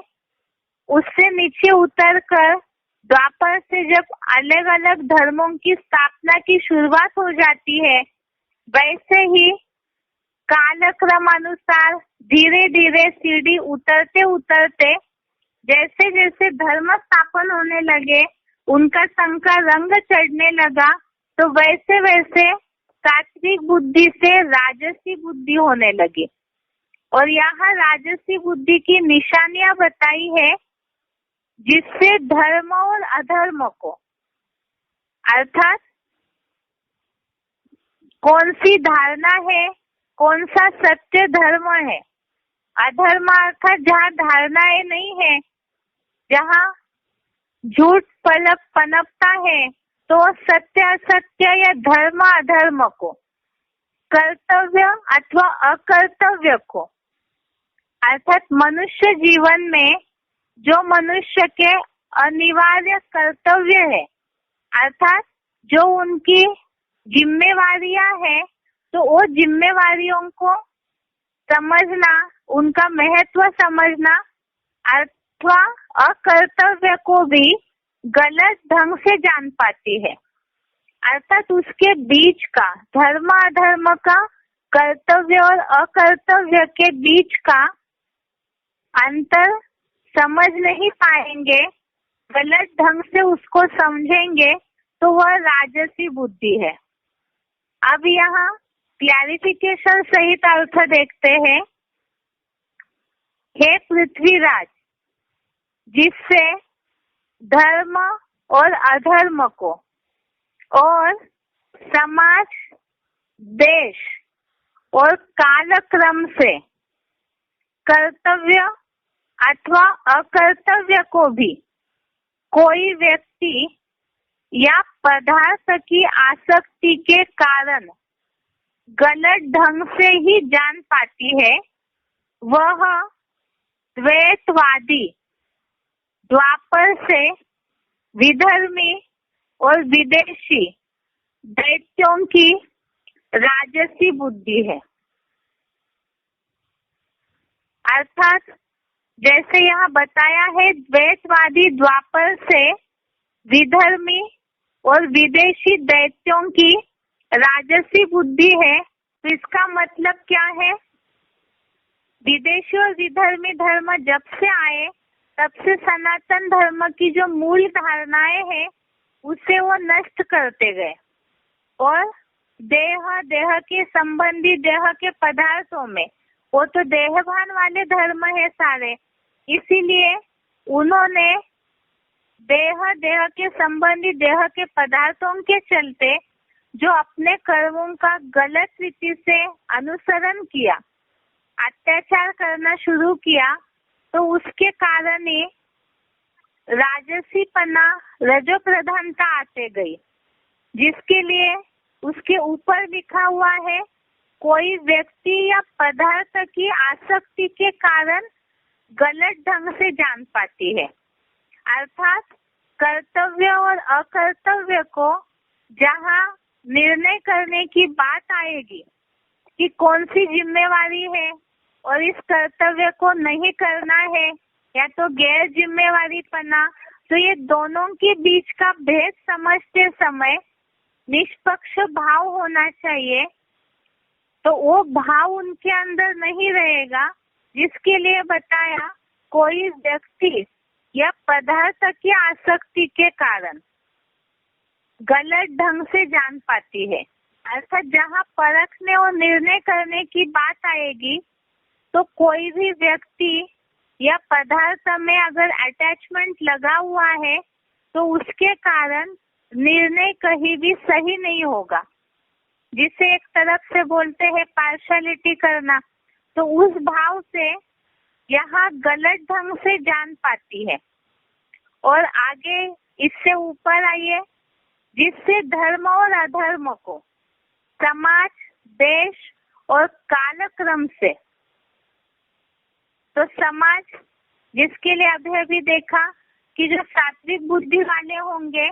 उससे नीचे उतरकर द्वापर से जब अलग अलग धर्मों की स्थापना की शुरुआत हो जाती है, वैसे ही कालक्रम अनुसार धीरे धीरे सीढ़ी उतरते उतरते जैसे जैसे धर्म स्थापन होने लगे, उनका संग का रंग चढ़ने लगा, तो वैसे वैसे सात्विक बुद्धि से राजसी बुद्धि होने लगी। और यहाँ राजसी बुद्धि की निशानियां बताई है, जिससे धर्म और अधर्म को अर्थात कौन सी धारणा है, कौन सा सत्य धर्म है, अधर्म अर्थात जहाँ धारणाएं नहीं है, जहाँ झूठ पनपता है, तो सत्य असत्य या धर्म अधर्म को, कर्तव्य अथवा अकर्तव्य को, अर्थात मनुष्य जीवन में जो मनुष्य के अनिवार्य कर्तव्य है, अर्थात जो उनकी जिम्मेवारियां हैं, तो वो जिम्मेवारियों को समझना, उनका महत्व समझना, अथवा अकर्तव्य को भी गलत ढंग से जान पाती है। अर्थात उसके बीच का, धर्म अधर्म का, कर्तव्य और अकर्तव्य के बीच का अंतर समझ नहीं पाएंगे, गलत ढंग से उसको समझेंगे, तो वह राजसी बुद्धि है। अब यहाँ क्लैरिफिकेशन सहित अर्थ देखते हैं। हे पृथ्वीराज, जिससे धर्म और अधर्म को और समाज, देश और कालक्रम से कर्तव्य अथवा अकर्तव्य को भी कोई व्यक्ति या पदार्थ की आसक्ति के कारण गलत ढंग से ही जान पाती है, वह द्वैतवादी, द्वापर से विधर्मी और विदेशी दैत्यों की राजसी बुद्धि है। अर्थात जैसे यहाँ बताया है, द्वैतवादी द्वापर से विधर्मी और विदेशी दैत्यों की राजसी बुद्धि है। तो इसका मतलब क्या है? विदेशी और विधर्मी धर्म जब से आए, तब से सनातन धर्म की जो मूल धारणाएं हैं उसे वो नष्ट करते गए, और देह के संबंधी, देह के पदार्थों में, वो तो देहभान वाले धर्म है सारे, इसीलिए उन्होंने देह के संबंधी देह के पदार्थों के चलते जो अपने कर्मों का गलत रीति से अनुसरण किया, अत्याचार करना शुरू किया, तो उसके कारण ही राजसीपना, रजो प्रधानता आते गई, जिसके लिए उसके ऊपर लिखा हुआ है कोई व्यक्ति या पदार्थ की आसक्ति के कारण गलत ढंग से जान पाती है। अर्थात कर्तव्य और अकर्तव्य को जहाँ निर्णय करने की बात आएगी कि कौन सी जिम्मेवारी है और इस कर्तव्य को नहीं करना है या तो गैर जिम्मेवारीपना, तो ये दोनों के बीच का भेद समझते समय निष्पक्ष भाव होना चाहिए। तो वो भाव उनके अंदर नहीं रहेगा, जिसके लिए बताया कोई व्यक्ति या पदार्थ की आसक्ति के कारण गलत ढंग से जान पाती है। अर्थात जहाँ परखने और निर्णय करने की बात आएगी तो कोई भी व्यक्ति या पदार्थ में अगर अटैचमेंट लगा हुआ है तो उसके कारण निर्णय कहीं भी सही नहीं होगा, जिसे एक तरफ से बोलते हैं पार्शलिटी करना। तो उस भाव से यहाँ गलत ढंग से जान पाती है। और आगे इससे ऊपर आइए, जिससे धर्म और अधर्म को समाज, देश और कालक्रम से, तो समाज जिसके लिए अभी देखा कि जो सात्विक बुद्धि वाले होंगे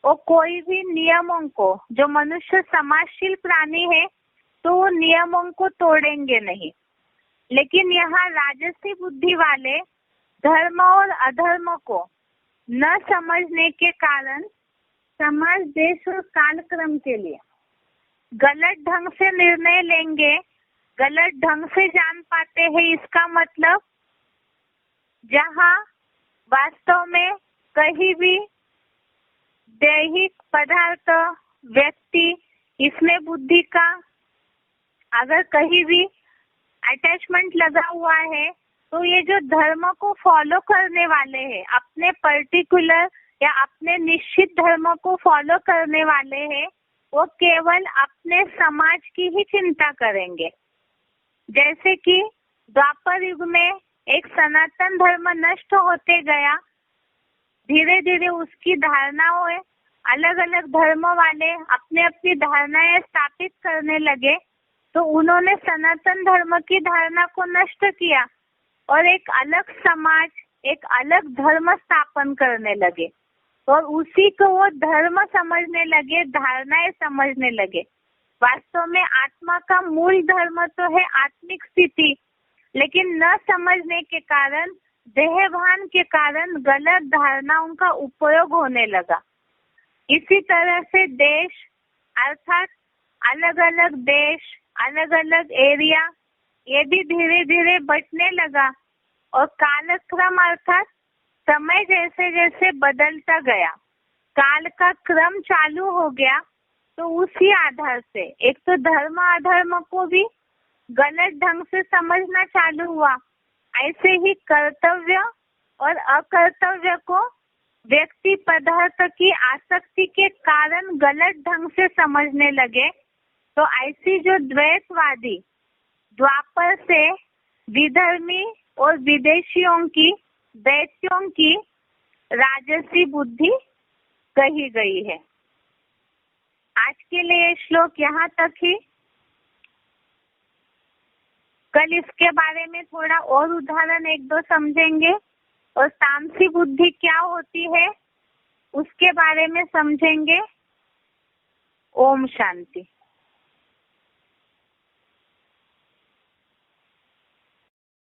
वो कोई भी नियमों को, जो मनुष्य समाजशील प्राणी है तो वो नियमों को तोड़ेंगे नहीं। लेकिन यहाँ राजसी बुद्धि वाले धर्म और अधर्म को न समझने के कारण समाज, देश और कालक्रम के लिए गलत ढंग से निर्णय लेंगे, गलत ढंग से जान पाते हैं। इसका मतलब जहाँ वास्तव में कहीं भी दैहिक पदार्थ, व्यक्ति, इसमें बुद्धि का अगर कहीं भी अटैचमेंट लगा हुआ है तो ये जो धर्म को फॉलो करने वाले हैं, अपने पर्टिकुलर या अपने निश्चित धर्म को फॉलो करने वाले हैं, वो केवल अपने समाज की ही चिंता करेंगे। जैसे कि द्वापर युग में एक सनातन धर्म नष्ट होते गया, धीरे धीरे उसकी धारणाओं, अलग अलग धर्म वाले अपने अपनी धारणाएं स्थापित करने लगे, तो उन्होंने सनातन धर्म की धारणा को नष्ट किया और एक अलग समाज, एक अलग धर्म स्थापन करने लगे और उसी को वो धर्म समझने लगे, धारणाएं समझने लगे। वास्तव में आत्मा का मूल धर्म तो है आत्मिक स्थिति, लेकिन न समझने के कारण, देहभान के कारण गलत धारणाओं का उपयोग होने लगा। इसी तरह से देश, अर्थात अलग अलग देश, अलग अलग एरिया, ये भी धीरे धीरे बंटने लगा और कालक्रम अर्थात समय जैसे जैसे बदलता गया, काल का क्रम चालू हो गया, तो उसी आधार से एक तो धर्म अधर्म को भी गलत ढंग से समझना चालू हुआ। ऐसे ही कर्तव्य और अकर्तव्य को व्यक्ति पदार्थ की आसक्ति के कारण गलत ढंग से समझने लगे। तो ऐसी जो द्वैतवादी द्वापर से विधर्मी और विदेशियों की, दैत्यों की राजसी बुद्धि कही गई है। आज के लिए श्लोक यहाँ तक ही। कल इसके बारे में थोड़ा और उदाहरण एक दो समझेंगे और तामसी बुद्धि क्या होती है उसके बारे में समझेंगे। ओम शांति।